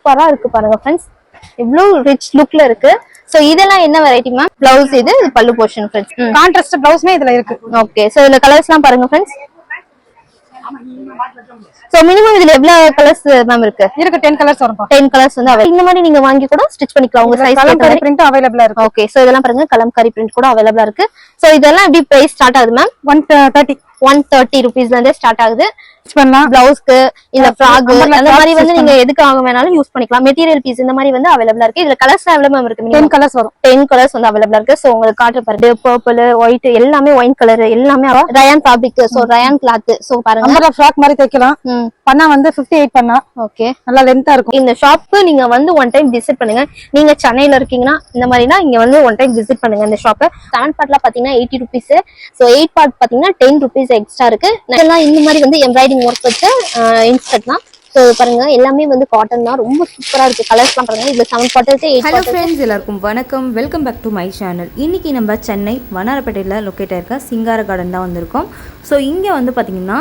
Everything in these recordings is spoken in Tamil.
சூப்பரா இருக்கு பாருங்க ஃப்ரெண்ட்ஸ். இவ்ளோ ரிச் லுக்ல இருக்கு. சோ இதெல்லாம் என்ன வெரைட்டி மேம்? ப்ளவுஸ் இது பல்லு போர்ஷன் ஃப்ரெண்ட்ஸ். கான்ட்ராஸ்ட் ப்ளவுஸ்மே இதுல இருக்கு. ஓகே. சோ இதுல கலர்ஸ்லாம் பாருங்க ஃப்ரெண்ட்ஸ். சோ மினிமம் இதுல எவ்வளவு கலர்ஸ் மேம் இருக்கு? 10 கலர்ஸ் வரும். 10 கலர்ஸ் வந்து இந்த மாதிரி நீங்க வாங்கி கூட ஸ்டிட்ச் பண்ணிக்கலாம் உங்க சைஸ் ஏத்த மாதிரி. பிரிண்ட் அவேலபிளா இருக்கு. ஓகே. சோ இதெல்லாம் பாருங்க கலம்காரி பிரிண்ட் கூட அவேலபிளா இருக்கு. சோ இதெல்லாம் எப்படி பிரைஸ் ஸ்டார்ட் ஆகுது மேம்? 130 rupeesல இருந்தே ஸ்டார்ட் ஆகுது. பிளவுஸ்க்கு இல்ல ஃப்ராக் அந்த மாதிரி வந்து நீங்க எதுக்கு ஆக வேணாலும் யூஸ் பண்ணிக்கலாம். மெட்டீரியல் பீஸ் இந்த மாதிரி வந்து அவேலபிளா இருக்கு. இதுல கலர்ஸ் அவேலபிளா இருக்கு. 10 கலர்ஸ் வரும். 10 கலர்ஸ் வந்து அவேலபிளா இருக்கு. சோ உங்களுக்கு காட்ற பாருங்க பர்பிள், ஒயிட் எல்லாமே ஒயின் கலர் எல்லாமே rayon fabric. So rayon cloth. So பாருங்க நம்ம ஃப்ராக் மாதிரி தைக்கலாம். பண்ணா வந்து 58 பண்ணா. ஓகே. நல்லா லெந்தா இருக்கும். இந்த ஷாப்க்கு நீங்க வந்து ஒன் டைம் விசிட் பண்ணுங்க. நீங்க சென்னையில இருக்கீங்கன்னா இந்த மாதிரினா இங்க வந்து ஒன் டைம் விசிட் பண்ணுங்க இந்த ஷாப். 7 பார்ட்ல பாத்தீங்கன்னா 80 rupees. சோ 8 பார்ட் பாத்தீங்கன்னா 10 rupees எக்ஸ்ட்ரா இருக்கு. இதெல்லாம் இந்த மாதிரி வந்து எம்ப்ராய்டிங் ஒர்க் வச்சு இன்ஸ்கர்ட் தான். சோ பாருங்க எல்லாமே வந்து காட்டன் தான். ரொம்ப சூப்பரா இருக்கு. கலர்ஸ்லாம் பாருங்க. இதுல 7 பார்ட் இருக்கு, 8 பார்ட். ஹலோ ஃப்ரெண்ட்ஸ், எல்லாருக்கும் வணக்கம். Welcome back to my channel. இன்னைக்கு நம்ம சென்னை வண்ணாரப்பேட்டையில் லொக்கேட் ஆயிருக்க சிங்கார கார்டன் தான் வந்திருக்கோம். ஸோ இங்கே வந்து பார்த்தீங்கன்னா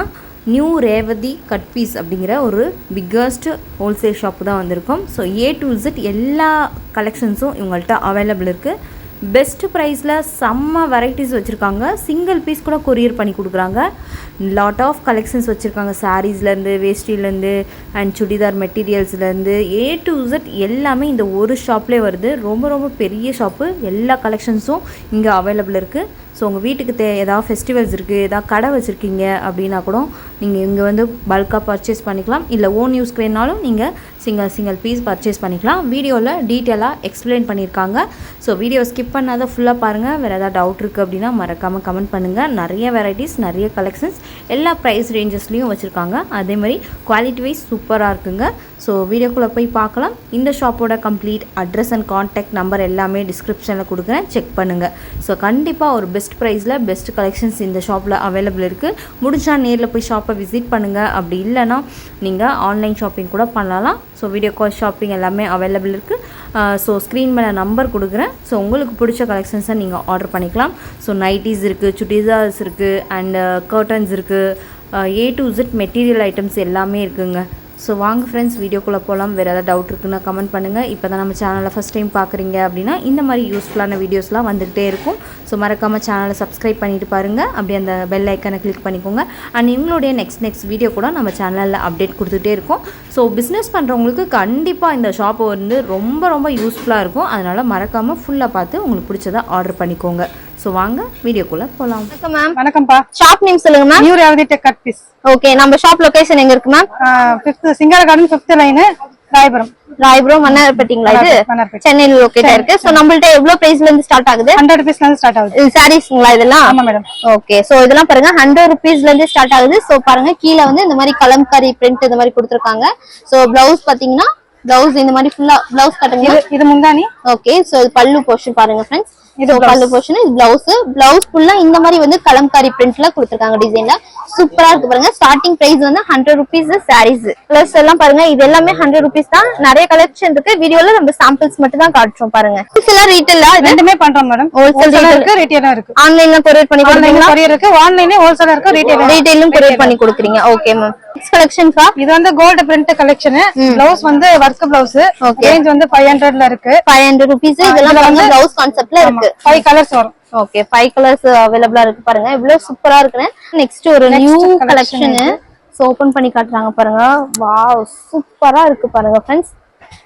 நியூ ரேவதி கட் பீஸ் அப்படிங்கிற ஒரு பிக்கஸ்ட் ஹோல்சேல் ஷாப்பு தான் வந்திருக்கோம். ஸோ A to Z எல்லா கலெக்ஷன்ஸும் இவங்கள்ட்ட அவைலபிள் இருக்குது. பெஸ்ட் ப்ரைஸில் செம்ம வெரைட்டிஸ் வச்சுருக்காங்க. சிங்கிள் பீஸ் கூட கொரியர் பண்ணி கொடுக்குறாங்க. லாட் ஆஃப் கலெக்ஷன்ஸ் வச்சுருக்காங்க. சாரீஸ்லேருந்து, வேஸ்டிலேருந்து அண்ட் சுடிதார் மெட்டீரியல்ஸ்லேருந்து A to Z எல்லாமே இந்த ஒரு ஷாப்லேயே வருது. ரொம்ப ரொம்ப பெரிய ஷாப்பு. எல்லா கலெக்ஷன்ஸும் இங்கே அவைலபிள் இருக்குது. ஸோ உங்கள் வீட்டுக்கு ஏதாவது ஃபெஸ்டிவல்ஸ் இருக்குது, ஏதாவது கடை வச்சுருக்கீங்க அப்படின்னா கூட நீங்கள் இங்கே வந்து பல்காக பர்ச்சேஸ் பண்ணிக்கலாம். இல்லை ஓன் யூஸ்க்கு வேணாலும் நீங்கள் சிங்கிள் பீஸ் பர்ச்சேஸ் பண்ணிக்கலாம். வீடியோவில் டீட்டெயிலாக எக்ஸ்பிளைன் பண்ணியிருக்காங்க. ஸோ வீடியோ ஸ்கிப் பண்ணாத ஃபுல்லாக பாருங்கள். வேறு ஏதாவது டவுட் இருக்குது அப்படின்னா மறக்காமல் கமெண்ட் பண்ணுங்கள். நிறைய வெரைட்டிஸ், நிறைய கலெக்ஷன்ஸ் எல்லா ப்ரைஸ் ரேஞ்சஸ்லேயும் வச்சுருக்காங்க. அதே மாதிரி குவாலிட்டி வைஸ் சூப்பராக இருக்குங்க. ஸோ வீடியோக்குள்ளே போய் பார்க்கலாம். இந்த ஷாப்போட complete address and contact number எல்லாமே டிஸ்கிரிப்ஷனில் கொடுக்குறேன், செக் பண்ணுங்கள். ஸோ கண்டிப்பாக ஒரு பெஸ்ட் ப்ரைஸில் பெஸ்ட் கலெக்ஷன்ஸ் இந்த ஷாப்பில் அவைலபிள் இருக்குது. முடிஞ்சால் நேரில் போய் ஷாப்பை விசிட் பண்ணுங்கள். அப்படி இல்லைனா நீங்கள் ஆன்லைன் ஷாப்பிங் கூட பண்ணலாம். ஸோ வீடியோ கால் ஷாப்பிங் எல்லாமே அவைலபிள் இருக்குது. ஸோ ஸ்க்ரீன் மேலே நம்பர் கொடுக்குறேன். ஸோ உங்களுக்கு பிடிச்ச கலெக்ஷன்ஸை நீங்கள் ஆர்டர் பண்ணிக்கலாம். ஸோ நைட்டிஸ் இருக்குது, சுடிதார்ஸ் இருக்குது அண்டு கர்டன்ஸ் இருக்குது. A to Z material items எல்லாமே இருக்குங்க. ஸோ வாங்க ஃப்ரெண்ட்ஸ் வீடியோக்குள்ளே போகலாம். வேறு ஏதாவது டவுட் இருக்குன்னா கமெண்ட் பண்ணுங்கள். இப்போ தான் நம்ம சேனலை ஃபஸ்ட் டைம் பார்க்குறீங்க அப்படின்னா இந்த மாதிரி யூஸ்ஃபுல்லான வீடியோஸ்லாம் வந்துகிட்டே இருக்கும். ஸோ மறக்காமல் சேனலை சப்ஸ்கிரைப் பண்ணிட்டு பாருங்கள். அப்படி அந்த பெல் ஐக்கனை கிளிக் பண்ணிக்கோங்க. அண்ட் இவங்களுடைய நெக்ஸ்ட் வீடியோ கூட நம்ம சேனலில் அப்டேட் கொடுத்துட்டே இருக்கும். ஸோ பிஸ்னஸ் பண்ணுறவங்களுக்கு கண்டிப்பாக இந்த ஷாப்பு வந்து ரொம்ப ரொம்ப யூஸ்ஃபுல்லாக இருக்கும். அதனால் மறக்காமல் ஃபுல்லாக பார்த்து உங்களுக்கு பிடிச்சதை ஆர்டர் பண்ணிக்கோங்க. ஸோ வாங்க வீடியோக்குள்ளே போகலாம். வணக்கம் மேம். வணக்கம்ப்பா. ஷாப் நேம் சொல்லுங்க ma'am. New Revathi cut piece. Okay. நம்ம ஷாப் லொகேஷன் எங்க இருக்கு மேம்? 5th சிங்கார கார்டன் 5th லைன் ராயபுரம் மன்னார்பேட்டைங்களா? இது சென்னையில லொகேட் ஆயிருக்கு. சோ நம்மள்ட்ட எவ்வளவு பிரைஸ்ல இருந்து ஸ்டார்ட் ஆகுது? 100 rupeesல இருந்து ஸ்டார்ட் ஆகுது. இது சாரீஸ்ங்களா இதெல்லாம்? ஆமா மேடம். ஓகே. சோ இதெல்லாம் பாருங்க 100 rupeesல இருந்து ஸ்டார்ட் ஆகுது. சோ பாருங்க கீழ வந்து இந்த மாதிரி கலம்காரி பிரிண்ட் இந்த மாதிரி கொடுத்திருக்காங்க. சோ பிளவுஸ் பாத்தீங்கன்னா பிளவுஸ் இந்த மாதிரி ஃபுல்லா பிளவுஸ் கட்டுங்க. இது முந்தானி. ஓகே. சோ இது பல்லு போர்ஷன் பாருங்க ஃப்ரெண்ட்ஸ். இது பல்லு போர்ஷன், இது பிளவுஸ் ஃபுல்லா இந்த மாதிரி வந்து கலம்காரி பிரிண்ட்ல கொடுத்திருக்காங்க டிசைன்ல. சூப்பரா இருக்கு பாருங்க. ஸ்டார்டிங் பிரைஸ் வந்து 100 rupees சாரீஸ். பிளஸ் எல்லாம் பாருங்க இது எல்லாமே 100 rupees தான். நிறைய கலெக்ஷன் இருக்கு. வீடியோல நம்ம சாம்பிள்ஸ் மட்டும் தான் காட்டுறோம் பாருங்க. இதெல்லாம் ரீட்டைல் ரெண்டுமே பண்றோம் மேடம். ஹோல்சேல் இருக்கு, ரீட்டைலும் இருக்கு. ஆன்லைன்ல கொரியர் பண்ணி கொடுக்குறீங்களா? கொரியர் இருக்கு, ஆன்லைன்ல ஹோல்சேல் இருக்கு, ரீட்டைலும் கொரியர் பண்ணி கொடுக்குறீங்க. Okay ma'am. நெக்ஸ்ட் கலெக்ஷன் இது வந்து கோல்ட் பிரிண்ட் கலெக்ஷன். பிளவுஸ் வந்து வர்க் பிளவுஸ். ரேஞ்ச் வந்து 500ல இருக்கு. 500 rupees. இதெல்லாம் வந்து பிளவுஸ் கான்செப்ட்ல இருக்கு. 5 கலர்ஸ் வரும். ஓகே. 5 கலர்ஸ் அவைலபிளா இருக்கு பாருங்க. இவ்வளவு சூப்பரா இருக்கு. நெக்ஸ்ட் ஒரு நியூ கலெக்ஷன் ஓபன் பண்ணி காட்டுறாங்க பாருங்க. வாவ், சூப்பரா இருக்கு பாருங்க ஃப்ரெண்ட்ஸ்.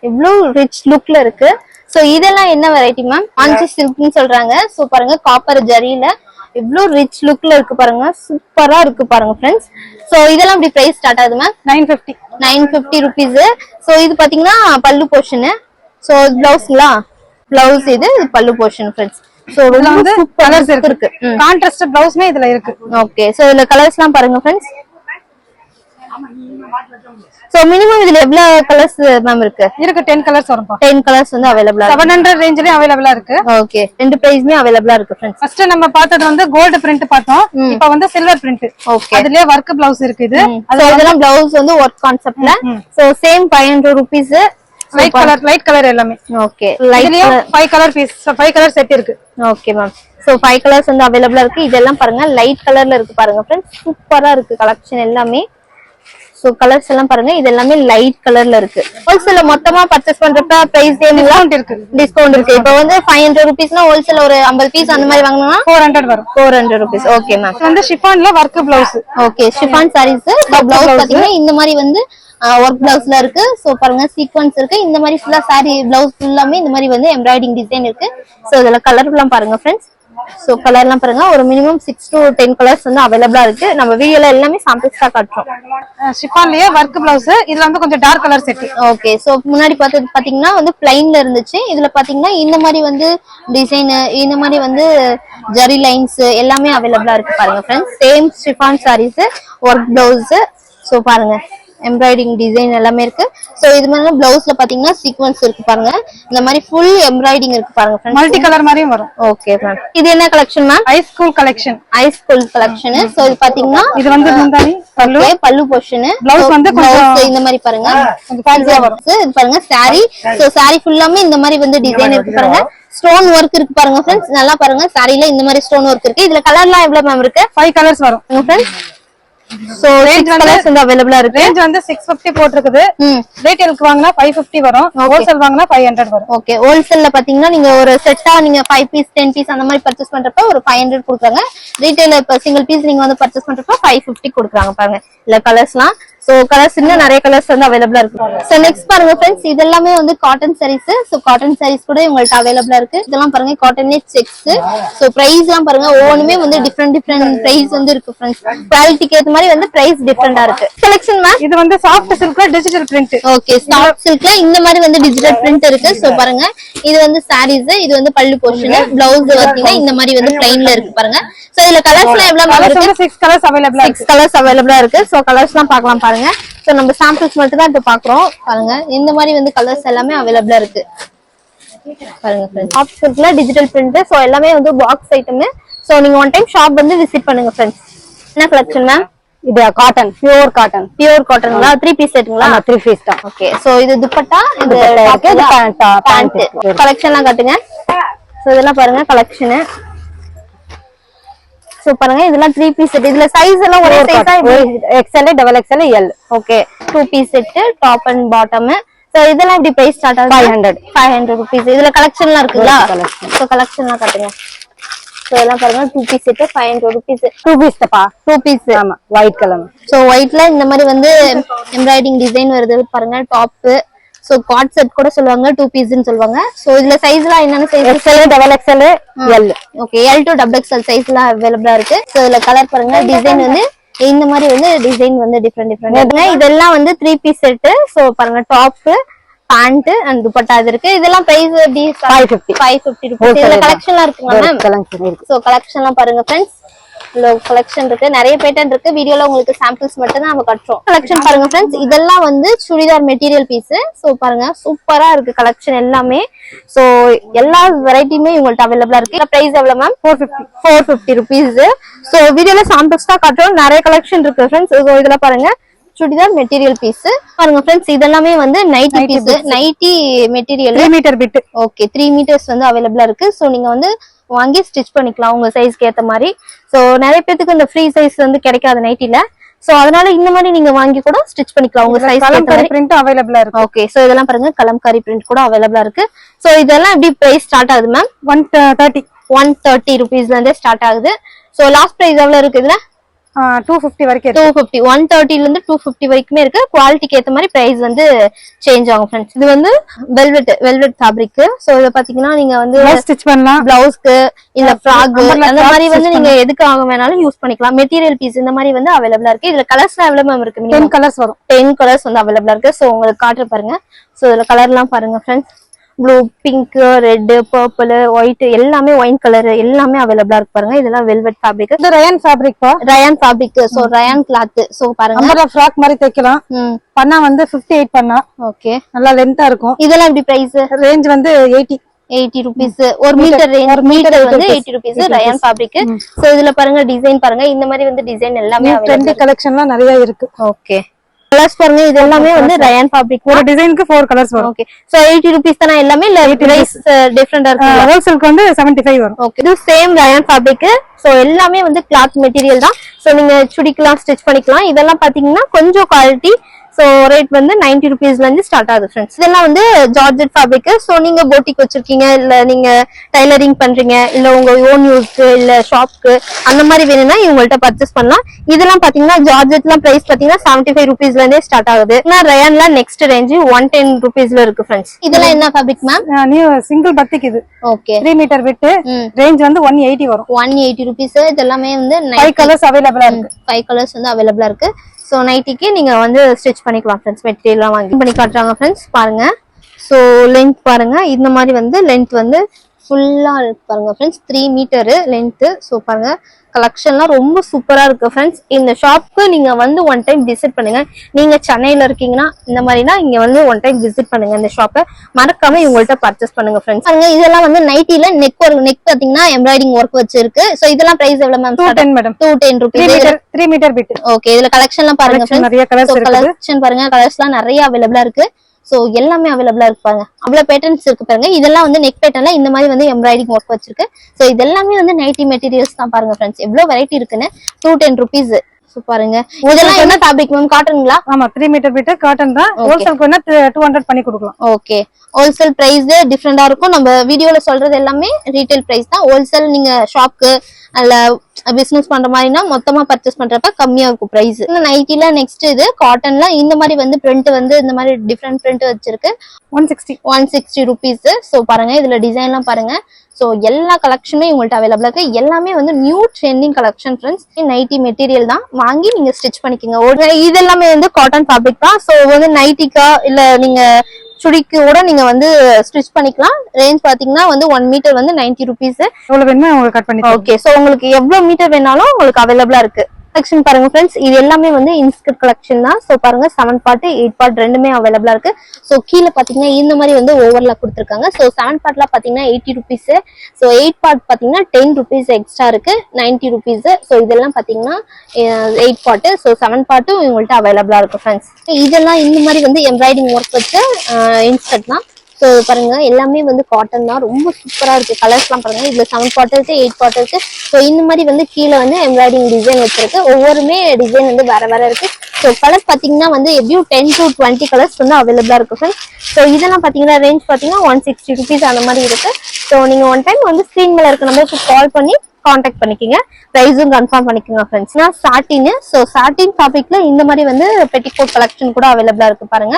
இவ்வளவு ரிச் லுக்ல இருக்கு. சோ இதெல்லாம் என்ன வெரைட்டி மேம்? ஆஞ்சி சில்க்னு சொல்றாங்க. சோ பாருங்க காப்பர் ஜரியில இவ்ளோ ரிச் லுக்ல இருக்கு பாருங்க. சூப்பரா இருக்கு பாருங்க ஃப்ரெண்ட்ஸ். சோ இதெல்லாம் இப்படி பிரைஸ் ஸ்டார்ட் ஆகுது மேம்? 950 rupees. சோ இது பாத்தீங்கன்னா பல்லு போர்ஷன். சோ பிளவுஸ்ங்களா? பிளவுஸ் இது பல்லு போர்ஷன் ஃப்ரெண்ட்ஸ். சோ இதுல வந்து கலர்ஸ் இருக்கு. கான்ட்ராஸ்ட் பிளவுஸ்மே இதுல இருக்கு. ஓகே. சோ இதுல கலர்ஸ்லாம் பாருங்க ஃப்ரெண்ட்ஸ். சோ மினிமம் இதுல எவ்வளவு கலர்ஸ் மேம் இருக்கு? 10 கலர்ஸ் வரும். 10 கலர்ஸ் வந்து அவைலபிளா இருக்கு. 700 ரேஞ்ச்லயே அவைலபிளா இருக்கு. ஓகே. ரெண்டு பிரைஸ்மே அவைலபிளா இருக்கு ஃப்ரெண்ட்ஸ். ஃபர்ஸ்ட் நம்ம பார்த்தது வந்து கோல்ட் பிரிண்ட் பார்த்தோம். இப்போ வந்து சில்வர் பிரிண்ட். ஓகே. அதுலயே வர்க் பிளவுஸ் இருக்கு. இது அதெல்லாம் பிளவுஸ் வந்து ஒர்க் கான்செப்ட்ல. So same 500 rupees. Light colour எல்லாமே. ஓகே. லைட்லயும் 5 கலர் பீஸ், 5 கலர் செட் இருக்கு. Okay ma'am. சோ 5 கலர்ஸ் வந்து அவைலபிளா இருக்கு. இதெல்லாம் பாருங்க லைட் கலர்ல இருக்கு பாருங்க ஃப்ரெண்ட்ஸ். சூப்பரா இருக்கு கலெக்ஷன் எல்லாமே. சோ கலர்ஸ் எல்லாம் பாருங்க, இது எல்லாமே லைட் கலர்ல இருக்கு. ஹோல்சேல்ல மொத்தமா பர்ச்சேஸ் பண்றப்ப பிரைஸ் டிஸ்கவுண்ட் இருக்கு. இப்போ வந்து 500 ரூபீஸ்னா ஹோல்சேல் ஒரு 50 பீஸ் அந்த மாதிரி வாங்கினா 400 வரும். 400 ரூபீஸ். Okay ma'am. வந்து ஷிஃபான்ல work blouse. Okay, chiffon saris. Blouse பாத்தீங்கன்னா இந்த மாதிரி வந்து ஒர்க் பிளவுஸ்ல இருக்கு. சோ பாருங்க சீக்வன்ஸ் இருக்கு. இந்த மாதிரி ஃபுல்லா சாரி பிளவுஸ் ஃபுல்லாமே இந்த மாதிரி வந்து எம்ப்ராய்டிங் டிசைன் இருக்கு. சோ இதுல கலர் எல்லாம் பாருங்க ஃப்ரெண்ட்ஸ். சோ கலர் எல்லாம் பாருங்க, ஒரு மினிமம் 6 to 10 கலர்ஸ் வந்து அவைலபிளா இருக்கு. நம்ம வீடியோல எல்லாமே சாம்பிள்ஸ் தான் காட்டுறோம். ஷிஃபான்லயே வர்க் பிளவுஸ். இதுல வந்து கொஞ்சம் dark colour set. Okay, so முன்னாடி பார்த்தது பாத்தீங்கன்னா வந்து பிளைன்ல இருந்துச்சு. இதுல பாத்தீங்கன்னா இந்த மாதிரி வந்து டிசைன், இந்த மாதிரி வந்து ஜரி லைன்ஸ் எல்லாமே அவைலபிளா இருக்கு பாருங்க friends. Same chiffon sarees, work blouse. So பாருங்க எம்ப்ராய்டிங் டிசைன் எல்லாமே இருக்கு. சோ இது மாதிரி பிளவுஸ்ல பாத்தீங்கன்னா சீக்வன்ஸ் இருக்கு பாருங்க. இந்த மாதிரி ஃபுல் எம்ப்ராய்டிங் இருக்கு பாருங்க ஃப்ரெண்ட்ஸ். மல்டி கலர் மாதிரியும் வரும். Okay ma'am. இது என்ன கலெக்ஷன் மேம்? ஐ ஸ்கூல் கலெக்ஷன். ஐ ஸ்கூல் கலெக்ஷன். சோ இது பாத்தீங்கன்னா இது வந்து முந்தானி ஓகே பல்லு போர்ஷன். பிளவுஸ் வந்து பிளவுஸ் இந்த மாதிரி பாருங்க கொஞ்சம் ஃபேன்சியா வரும். இது பாருங்க saree. சோ saree ஃபுல்லாமே இந்த மாதிரி வந்து டிசைன் இருக்கு பாருங்க. ஸ்டோன் ஒர்க் இருக்கு பாருங்க ஃப்ரெண்ட்ஸ். நல்லா பாருங்க சாரில இந்த மாதிரி ஸ்டோன் ஒர்க் இருக்கு. இதுல கலர்லாம் எவ்வளவு மேம் இருக்கு? 5 கலர்ஸ் வரும் ஃப்ரெண்ட்ஸ். சோ ரேஞ்ச் வந்து அவைலபிளா இருக்கு. ரேஞ்ச் வந்து 650 போட்டுருக்குது. ரீட்டைலுக்கு வாங்குனா 550 வரும். ஹோல்சேல் வாங்குனா 500 வரும். ஓகே, ஹோல்சேல்ல பாத்தீங்கன்னா நீங்க ஒரு செட்டா நீங்க 5 பீஸ் 10 பீஸ் அந்த மாதிரி பர்ச்சேஸ் பண்றப்ப ஒரு 500 கொடுக்குறாங்க. ரீட்டைல இப்ப சிங்கிள் பீஸ் நீங்க வந்து பர்ச்சேஸ் பண்றப்ப 550 கொடுக்குறாங்க பாருங்க. இல்ல கலர்ஸ்லாம் சோ கலர்ஸ் இன்னும் நிறைய கலர்ஸ் வந்து அவைலபிளா இருக்கு. சோ நெக்ஸ்ட் பாருங்க ஃப்ரெண்ட்ஸ், இதெல்லாமே வந்து cotton sarees. So cotton sarees கூட உங்களுக்கு அவைலபிளா இருக்கு. இதெல்லாம் பாருங்க காட்டன்லே செக்ஸ். சோ பிரைஸ் எல்லாம் பாருங்க ஒவ்வொன்றுமே வந்து டிஃபரெண்ட் பிரைஸ் வந்து இருக்கு ஃப்ரெண்ட்ஸ். குவாலிட்டிக்கு ஏத்த மாதிரி வந்து பிரைஸ் டிஃபரெண்டா இருக்கு. Selection ma'am. இது வந்து சாஃப்ட் சில்க்ல டிஜிட்டல் பிரிண்ட். ஓகே, சாஃப்ட் சில்க்ல இந்த மாதிரி வந்து டிஜிட்டல் பிரிண்ட் இருக்கு. சோ பாருங்க இது வந்து சாரீஸ், இது வந்து பல்லு போர்ஷன். பிளவுஸ் பாத்தீங்கன்னா இந்த மாதிரி வந்து பிளைன்ல இருக்கு பாருங்க. சோ இதுல கலர்ஸ்லாம் எவ்வளவு இருக்கு? 6 கலர்ஸ் அவைலபிளா இருக்கு. 6 கலர்ஸ் அவைலபிளா இருக்கு. சோ கலர்ஸ்லாம் பார்க்கலாம் பாருங்க. சோ நம்ம சாம்பிள்ஸ் மட்டும் தான் இப்ப பாக்குறோம் பாருங்க. இந்த மாதிரி வந்து கலர்ஸ் எல்லாமே அவைலபிளா இருக்கு பாருங்க ஃப்ரெண்ட்ஸ். சாஃப்ட் சில்க்ல டிஜிட்டல் பிரிண்ட். சோ எல்லாமே வந்து பாக்ஸ் ஐட்டம். சோ நீங்க ஒன் டைம் ஷாப் வந்து விசிட் பண்ணுங்க ஃப்ரெண்ட்ஸ். என்ன கலெக்ஷன் மேம்? இது காட்டன், பியூர் காட்டன். பியூர் காட்டன்ங்களா? 3 பீஸ் செட்டுங்களா? 3 பீஸ் தான். ஓகே, சோ இது துப்பட்டா, இது பேண்ட். கலெக்ஷன்லாம் காட்டுங்க. சோ இதெல்லாம் பாருங்க கலெக்ஷன். சோ பாருங்க இதெல்லாம் 3 பீஸ் செட். இதுல சைஸ் எல்லாம் ஒரே சைஸா? XL, XXL, L. Okay, 2 piece set, top and bottom. So இதெல்லாம் எப்படி பிரைஸ் ஸ்டார்ட் ஆகுது? 500 ரூபீஸ். இதுல கலெக்ஷன்லாம் இருக்குங்களா? சோ கலெக்ஷன்லாம் காட்டுங்க. சோ இதெல்லாம் பாருங்க 2 பீஸ் செட் 500 ரூபீஸ். 2 பீஸ் தப்பா? 2 பீஸ். ஆமா, ஒயிட் கலர். சோ ஒயிட்ல இந்த மாதிரி வந்து எம்ப்ராய்டிங் டிசைன் வருது பாருங்க. டாப் சோ காட் செட் கூட சொல்லுவாங்க, 2 பீஸ்னு சொல்லுவாங்க. சோ இதுல சைஸ்லாம் என்னென்ன size? XL, XXL, L. Okay, L to XXL சைஸ்லாம் அவைலபிளா இருக்கு. சோ இதுல கலர் பாருங்க, டிசைன் வந்து இந்த மாதிரி வந்து டிசைன் வந்து டிஃபரெண்ட். இதெல்லாம் வந்து 3 பீஸ் செட். சோ பாருங்க டாப், பேண்ட் அண்ட் துப்பட்டா இருக்கு. இதெல்லாம் பிரைஸ் எப்படி? 550 ரூபீஸ். இதுல கலெக்ஷன்லாம் இருக்குங்க மேம். சோ கலெக்ஷன்லாம் பாருங்க ஃப்ரெண்ட்ஸ். கலெக்ஷன் இருக்கு, நிறைய பேட்டர்ன் இருக்கு. வீடியோல உங்களுக்கு சாம்பிள்ஸ் மட்டும் தான் நம்ம காட்டுறோம். கலெக்ஷன் பாருங்க ஃப்ரெண்ட்ஸ். இதெல்லாம் வந்து சுடிதார் மெட்டீரியல் பீஸ். சோ பாருங்க சூப்பரா இருக்கு கலெக்ஷன் எல்லாமே. சோ எல்லா வெரைட்டியுமே உங்கள்ட்ட அவைலபிளா இருக்கு. பிரைஸ் எவ்வளவு மேம்? 450 ரூபீஸ். சோ வீடியோல சாம்பிள்ஸ் தான் காட்டுறோம், நிறைய கலெக்ஷன் இருக்கு ஃப்ரெண்ட்ஸ். சோ இதுல பாருங்க சுடிதார் மெட்டீரியல் பீஸ் பாருங்க ஃப்ரெண்ட்ஸ். இதெல்லாமே வந்து nightie piece, nightie material 3 metre bit. Okay, 3 metres வந்து அவைலபிளா இருக்கு. சோ நீங்க வந்து வாங்கி ஸ்டிச் பண்ணிக்கலாம் உங்க சைஸ்க்கு ஏத்த மாதிரி. சோ நிறைய பேருக்கு இந்த ஃப்ரீ சைஸ் வந்து கிடைக்காது நைட்டில. சோ அதனால இந்த மாதிரி நீங்க வாங்கி கூட ஸ்டிச் பண்ணிக்கலாம் உங்க சைஸ்க்கு ஏத்த மாதிரி. பிரிண்ட் அவைலபிளா இருக்கு. ஓகே, சோ இதெல்லாம் பாருங்க கலம்காரி பிரிண்ட் கூட அவைலபிளா இருக்கு. சோ இதெல்லாம் எப்படி பிரைஸ் ஸ்டார்ட் ஆகுது மேம்? 130 ரூபீஸ்ல இருந்தே ஸ்டார்ட் ஆகுது. சோ லாஸ்ட் பிரைஸ் எவ்வளவு இருக்கு இதுல? 250 வரைக்கும். 250, 130 ல இருந்து 250 வரைக்குமே இருக்கு. குவாலிட்டிக்கு ஏத்த மாதிரி பிரைஸ் வந்து சேஞ்ச் ஆகும் ஃப்ரெண்ட்ஸ். இது வந்து வெல்வெட் ஃபேப்ரிக். சோ இத பாத்தீங்கன்னா நீங்க வந்து ஸ்டிச் பண்ணலாம், பிளவுஸ்க்கு இல்ல ஃப்ராக் அந்த மாதிரி வந்து நீங்க எதுக்கு ஆக வேணாலும் யூஸ் பண்ணிக்கலாம். மெட்டீரியல் பீஸ் இந்த மாதிரி வந்து அவைலபிளா இருக்கு. இதுல கலர்ஸ் அவைலபிளா இருக்கு. 10 கலர்ஸ் வரும். 10 கலர்ஸ் வந்து அவைலபிளா இருக்கு. சோ உங்களுக்கு காட்டுற பாருங்க. சோ இதுல கலர்லாம் பாருங்க friends. Blue, pink, red, purple, white எல்லாமே ஒயின் கலர் எல்லாமே அவைலபிளா இருக்கு பாருங்க. இதெல்லாம் வெல்வெட் ஃபேப்ரிக். இது ரயான் ஃபேப்ரிக் பா. Rayon fabric. So rayon cloth. So பாருங்க அம்பர்லா ஃப்ராக் மாதிரி தைக்கலாம். பண்ணா வந்து 58 பண்ணா. ஓகே, நல்லா லென்த்தா இருக்கும். இதெல்லாம் எப்படி பிரைஸ்? ரேஞ்ச் வந்து 80 ரூபீஸ். ஒரு மீட்டர் வந்து 80 ரூபீஸ் ரயான் ஃபேப்ரிக். சோ இதுல பாருங்க டிசைன் பாருங்க. இந்த மாதிரி வந்து டிசைன் எல்லாமே ட்ரெண்டி கலெக்ஷன்லாம் நிறைய இருக்கு. ஓகே, கலர்ஸ் பாருங்க, இது எல்லாமே வந்து ரயான் ஃபேப்ரிக். ஒரு டிசைனுக்கு 4 கலர்ஸ் வரும். ஓகே, சோ 80 rupees தான எல்லாமே, இல்ல பிரைஸ் டிஃபரெண்டா இருக்கு? ஹோல்சேலுக்கு வந்து 75 வரும். ஓகே, இது சேம் ரயான் ஃபேப்ரிக். சோ எல்லாமே வந்து கிளாத் மெட்டீரியல் தான். சோ நீங்க சுடிக்கலாம், ஸ்டிச் பண்ணிக்கலாம். இதெல்லாம் பாத்தீங்கன்னா கொஞ்சம் குவாலிட்டி. சோ ரேட் வந்து 90 rupeesல இருந்து ஸ்டார்ட் ஆகுது ஃப்ரெண்ட்ஸ். இதெல்லாம் வந்து ஜார்ஜெட் ஃபேப்ரிக். சோ நீங்க போட்டிக் வச்சிருக்கீங்க, இல்ல நீங்க டைலரிங் பண்றீங்க, இல்ல உங்க ஓன் யூஸ்க்கு, இல்ல ஷாப்க்கு அந்த மாதிரி வேணும்னா இவங்கள்ட்ட பர்ச்சேஸ் பண்ணலாம். இதெல்லாம் பாத்தீங்கன்னா ஜார்ஜெட்லாம் பிரைஸ் பாத்தீங்கன்னா 75 rupeesல இருந்தே ஸ்டார்ட் ஆகுது. ரயான்ல நெக்ஸ்ட் ரேஞ்ச் 110 rupeesல இருக்கு ஃப்ரெண்ட்ஸ். இதெல்லாம் என்ன ஃபேப்ரிக் மேம்? நியூ சிங்கிள் பத்திக் இது. ஓகே, 3 மீட்டர் வித் ரேஞ்ச் வந்து 180 வரும். 180 rupees. இதெல்லாமே வந்து 5 கலர்ஸ் அவைலபிளா இருக்கு. 5 கலர்ஸ் வந்து அவைலபிளா இருக்கு. சோ நைட்டிக்கு நீங்க வந்து ஸ்டிச் பண்ணிக்கலாம் ஃப்ரெண்ட்ஸ். மெட்டீரியல்லாம் வாங்கி பண்ணி காட்டுறாங்க ஃப்ரெண்ட்ஸ் பாருங்க. சோ லென்த் பாருங்க, இந்த மாதிரி வந்து லென்த் வந்து ஃபுல்லா இருக்கு பாருங்க ஃப்ரெண்ட்ஸ். 3 metre length. சோ பாருங்க, கலெக்ஷன்லாம் ரொம்ப சூப்பரா இருக்கு ஃப்ரெண்ட்ஸ். இந்த ஷாப்க்கு நீங்க வந்து ஒன் டைம் விசிட் பண்ணுங்க. நீங்க சென்னையில இருக்கீங்கன்னா இந்த மாதிரினா இங்க வந்து ஒன் டைம் விசிட் பண்ணுங்க. இந்த ஷாப்பை மறக்காம இவங்கள்ட்ட பர்ச்சேஸ் பண்ணுங்க ஃப்ரெண்ட்ஸ். பாருங்க, இதெல்லாம் வந்து நைட்டில நெக் பாத்தீங்கன்னா எம்ப்ராய்டிங் ஒர்க் வச்சிருக்கு. சோ இதெல்லாம் பிரைஸ் எவ்வளவு ma'am? 210 madam. 210 rupees. 3 metre with. Okay, இதுல கலெக்ஷன்லாம் பாருங்க ஃப்ரெண்ட்ஸ். நிறைய கலர்ஸ் இருக்கு. கலெக்ஷன் பாருங்க, கலர்ஸ்லாம் நிறைய அவைலபிளா இருக்கு. சோ எல்லாமே அவைலபிளா இருக்கு பாருங்க. அவ்வளவு பேட்டர்ன்ஸ் இருக்கு பாருங்க. இதெல்லாம் வந்து நெக் பேட்டர்ன்ல இந்த மாதிரி வந்து எம்ப்ராய்டிங் ஒர்க் வச்சிருக்கு. சோ இதெல்லாமே வந்து நைட்டி மெட்டீரியல்ஸ் தான் பாருங்க ஃப்ரெண்ட்ஸ். எவ்வளவு வெரைட்டி இருக்குன்னு. 210 rupees. சோ பாருங்க, இதெல்லாம் என்ன ஃபேப்ரிக் மேம்? காட்டன்ங்களா? ஆமா, 3 மீட்டர் வித் காட்டன் தான். ஹோல்சேலுக்கு வந்து 200 பண்ணி கொடுக்கலாம். ஓகே, ஹோல்சேல் பிரைஸ் டிஃபரெண்டா இருக்கும். நம்ம வீடியோல சொல்றது எல்லாமே ரீட்டைல் பிரைஸ் தான். ஹோல்சேல் நீங்க ஷாப்க்கு அல்ல பிசினஸ் பண்ற மாதிரினா மொத்தமா பர்ச்சேஸ் பண்றப்ப கம்மியா இருக்கும் பிரைஸ். நைட்டில நெக்ஸ்ட் இது காட்டன்ல இந்த மாதிரி வந்து பிரிண்ட் வந்து இந்த மாதிரி டிஃபரெண்ட் பிரிண்ட் வச்சிருக்கு. 160 rupees. சோ பாருங்க, இதுல டிசைன் எல்லாம் பாருங்க. சோ எல்லா கலெக்ஷனுமே உங்கள்ட்ட அவைலபிளா இருக்கு. எல்லாமே வந்து new trending collection friends. Nightie material தான், வாங்கி நீங்க ஸ்டிச் பண்ணிக்கோங்க. இதெல்லாமே வந்து காட்டன் ஃபேப்ரிக் தான். சோ வந்து நைட்டிக்கா இல்ல நீங்க சுடிக்கு கூட நீங்க வந்து ஸ்டிச் பண்ணிக்கலாம். ரேஞ்ச் பாத்தீங்கன்னா வந்து 1 மீட்டர் வந்து 90 rupees. எவ்வளவு வேணுமோ உங்களுக்கு கட் பண்ணி. ஓகே, சோ உங்களுக்கு எவ்வளவு மீட்டர் வேணாலும் உங்களுக்கு அவைலபிளா இருக்கு. கலெக்ஷன் பாருங்க ஃப்ரெண்ட்ஸ், இது எல்லாமே வந்து இன்ஸ்கர்ட் கலெக்ஷன் தான். சோ பாருங்க, 7 பார்ட் 8 பார்ட் ரெண்டுமே அவைலபிளா இருக்கு. சோ கீழே பாத்தீங்கன்னா இந்த மாதிரி வந்து ஓவர்லாக் கொடுத்துருக்காங்க. சோ 7 பார்ட்ல பாத்தீங்கன்னா 80 rupees. சோ 8 பார்ட் பாத்தீங்கன்னா 10 rupees எக்ஸ்ட்ரா இருக்கு, 90 rupees. சோ இதெல்லாம் பாத்தீங்கன்னா 8 பார்ட். சோ 7 பார்ட்டும் உங்கள்ட்ட அவைலபிளா இருக்கு ஃப்ரெண்ட்ஸ். இதெல்லாம் இந்த மாதிரி வந்து எம்ப்ராய்டிங் ஒர்க் வச்சு இன்ஸ்கர்ட் தான். சோ பாருங்க, எல்லாமே வந்து காட்டன் தான். ரொம்ப சூப்பரா இருக்கு. கலர்ஸ் எல்லாம் பாருங்க, இதுல 7 பார்ட் இருக்கு, 8 பார்ட் இருக்கு. சோ இந்த மாதிரி வந்து கீழே வந்து எம்ப்ராய்டிங் டிசைன் வச்சிருக்கு. ஒவ்வொருமே டிசைன் வந்து வேற வேற இருக்கு. சோ கலர் பாத்தீங்கன்னா வந்து எப்படியும் 10 to 20 கலர்ஸ் வந்து அவைலபிளா இருக்கு ஃப்ரெண்ட்ஸ். சோ இதெல்லாம் பாத்தீங்கன்னா ரேஞ்ச் பாத்தீங்கன்னா 160 rupees அந்த மாதிரி இருக்கு. சோ நீங்க ஒன் டைம் வந்து ஸ்கிரீன் மேல இருக்க நம்பருக்கு கால் பண்ணி கான்டாக்ட் பண்ணிக்கோங்க. பிரைஸும் கன்ஃபார்ம் பண்ணிக்கோங்க ஃப்ரெண்ட்ஸ். சாட்டின். சோ சாட்டின் டாபிக்ல இந்த மாதிரி வந்து பெட்டிகோட் கலெக்ஷன் கூட அவைலபிளா இருக்கு பாருங்க.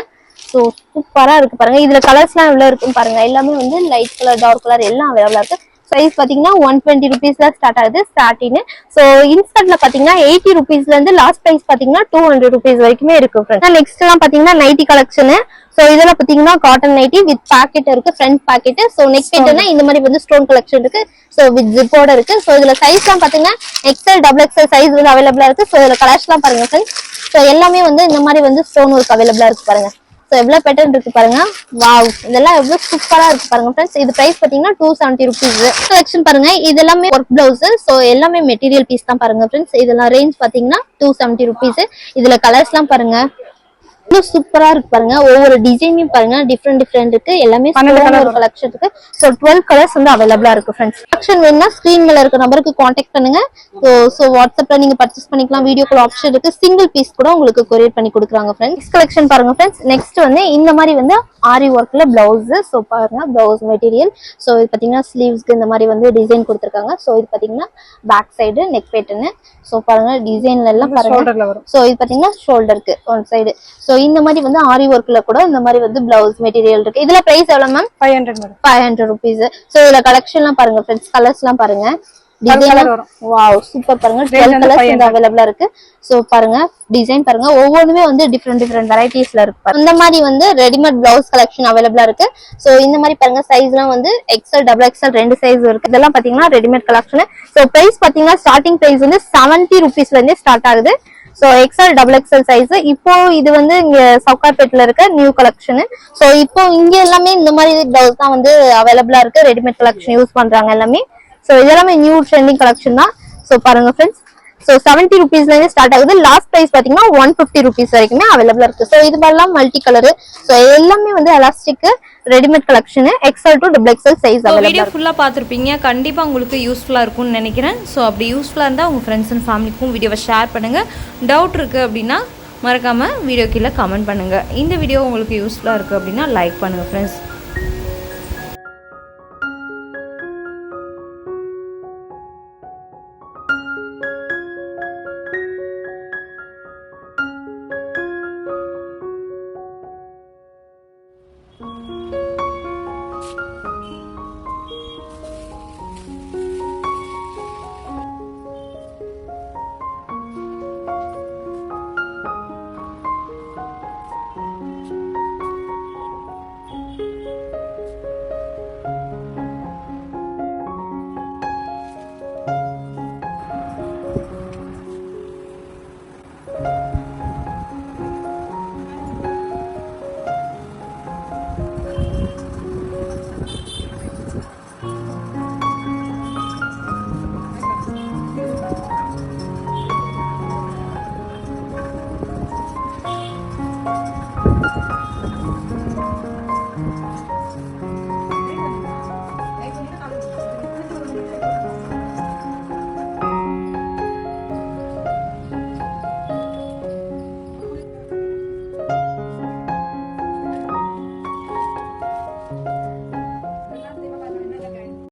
சோ சூப்பரா இருக்கு பாருங்க. இதுல கலர்ஸ்லாம் எவ்வளவு இருக்குன்னு பாருங்க. எல்லாமே வந்து லைட் கலர், டார்க் கலர் எல்லாம் அவைலபிளா இருக்கு. பிரைஸ் பாத்தீங்கன்னா 120 rupeesல ஸ்டார்ட் ஆகுது ஸ்டார்டிங். சோ இன்ஸ்கர்ட்ல பாத்தீங்கன்னா 80 rupeesல இருந்து லாஸ்ட் பிரைஸ் பாத்தீங்கன்னா 200 rupees வரைக்குமே இருக்கு ஃப்ரெண்ட்ஸ். நெக்ஸ்ட் எல்லாம் பாத்தீங்கன்னா நைட்டி கலெக்ஷன். சோ இதெல்லாம் பாத்தீங்கன்னா காட்டன் நைட்டி வித் பாக்கெட் இருக்கு, ஃப்ரண்ட் பாக்கெட். சோ நெக் பேட்டர்னா இந்த மாதிரி வந்து ஸ்டோன் கலெக்ஷன் இருக்கு. சோ வித் ஜிப்போட இருக்கு. சோ இதுல சைஸ் எல்லாம் பாத்தீங்கன்னா XL, XXL சைஸ் வந்து அவைலபிளா இருக்கு. சோ இதுல கலர்ஸ் எல்லாம் பாருங்க ஃப்ரெண்ட்ஸ். சோ எல்லாமே வந்து இந்த மாதிரி வந்து ஸ்டோன் ஒர்க் அவைலபிளா இருக்கு பாருங்க. சோ எவ்வளவு பேட்டர்ன் இருக்கு பாருங்க. வாவ், இதெல்லாம் எவ்வளவு சூப்பரா இருக்கு பாருங்க ஃப்ரெண்ட்ஸ். இது பிரைஸ் பாத்தீங்கன்னா 270 rupees. கலெக்ஷன் பாருங்க, இதெல்லாமே ஒர்க் பிளவுஸ். சோ எல்லாமே மெட்டீரியல் பீஸ் தான் பாருங்க ஃப்ரெண்ட்ஸ். இதெல்லாம் ரேஞ்ச் பாத்தீங்கன்னா 270 rupees. இதுல கலர்ஸ் எல்லாம் பாருங்க, சூப்பரா இருக்கு பாருங்க. ஒவ்வொரு டிசைனையும் பாருங்க, டிஃப்ரெண்ட் இருக்கு. எல்லாமே ஒரு கலெக்ஷன் இருக்கு. சோ 12 கலர்ஸ் வந்து அவைலபிளா இருக்கு ஃப்ரெண்ட்ஸ். கலெக்ஷன் வேணும்னா ஸ்கிரீன் மேல இருக்க நம்பருக்கு கான்டாக்ட் பண்ணுங்க. சோ வாட்ஸ்அப்ல நீங்க பர்ச்சேஸ் பண்ணிக்கலாம். வீடியோ கால் ஆப்ஷன் இருக்கு. சிங்கிள் பீஸ் கூட உங்களுக்கு கொரியர் பண்ணி கொடுக்குறாங்க ஃப்ரெண்ட்ஸ். கலெக்ஷன் பாருங்க ஃப்ரெண்ட்ஸ். நெக்ஸ்ட் வந்து இந்த மாதிரி வந்து ஆரி ஒர்க்ல பிளவுஸ். சோ பாருங்க, பிளவுஸ் மெட்டீரியல். சோ இது பாத்தீங்கன்னா ஸ்லீவ்ஸ்க்கு இந்த மாதிரி வந்து டிசைன் கொடுத்துருக்காங்க. சோ இது பாத்தீங்கன்னா back side neck pattern. So பாருங்க, டிசைன்ல எல்லாம் பாருங்க. சோ இது பாத்தீங்கன்னா ஷோல்டருக்கு ஒன் சைடு. சோ இந்த மாதிரி வந்து ஆரி ஒர்க்ல கூட இந்த மாதிரி வந்து பிளவுஸ் மெட்டீரியல் இருக்கு. இதுல பிரைஸ் எவ்வளவு மேம்? 500 rupees. சோ இதுல கலெக்ஷன் எல்லாம் பாருங்க ஃப்ரெண்ட்ஸ். கலர்ஸ் எல்லாம் பாருங்க, டிசைன். வாவ், சூப்பர் பாருங்க. 12 கலர்ஸ் வந்து அவைலபிளா இருக்கு. சோ பாருங்க, டிசைன் பாருங்க, ஒவ்வொருமே வந்து டிஃப்ரெண்ட் வெரைட்டிஸ்ல இருக்கு. இந்த மாதிரி வந்து ரெடிமேட் பிளவுஸ் கலெக்ஷன் அவைலபிளா இருக்கு. சோ இந்த மாதிரி பாருங்க, சைஸ் எல்லாம் வந்து XL, XXL ரெண்டு சைஸ் இருக்கு. இதெல்லாம் பாத்தீங்கன்னா ரெடிமேட் கலெக்ஷன். சோ பிரைஸ் பாத்தீங்கன்னா ஸ்டார்டிங் பிரைஸ் வந்து 70 rupeesல இருந்து ஸ்டார்ட் ஆகுது. So XL, XXL size. இப்போ இது வந்து இங்க சவுகார்பேட்ல இருக்க நியூ கலெக்ஷன். சோ இப்போ இங்க எல்லாமே இந்த மாதிரி பிளவுஸ் தான் வந்து அவைலபிளா இருக்கு. ரெடிமேட் கலெக்ஷன் யூஸ் பண்றாங்க எல்லாமே. சோ இதெல்லாமே நியூ ட்ரெண்டிங் கலெக்ஷன் தான். சோ பாருங்க ஃப்ரெண்ட்ஸ், ஸோ 70 ருபீஸ்ல இருந்து ஸ்டார்ட் ஆகுது. லாஸ்ட் பிரைஸ் பாத்தீங்கன்னா 150 ருபீஸ் வரைக்குமே அவைலபிளா இருக்கு. ஸோ இது மாதிரிலாம் மல்டி கலரு. ஸோ எல்லாமே வந்து elastic readymade collection XL to XXL size அவைலபிளா வீடியோ ஃபுல்லாக பார்த்துருப்பீங்க. கண்டிப்பாக உங்களுக்கு யூஸ்ஃபுல்லாக இருக்கும்னு நினைக்கிறேன். ஸோ அப்படி யூஸ்ஃபுல்லாக இருந்தால் உங்கள் ஃப்ரெண்ட்ஸ் அண்ட் ஃபேமிலிக்கும் வீடியோவை ஷேர் பண்ணுங்கள். டவுட் இருக்குது அப்படின்னா மறக்காமல் வீடியோ கீழே கமெண்ட் பண்ணுங்கள். இந்த வீடியோ உங்களுக்கு யூஸ்ஃபுல்லாக இருக்குது அப்படின்னா லைக் பண்ணுங்கள் ஃப்ரெண்ட்ஸ்.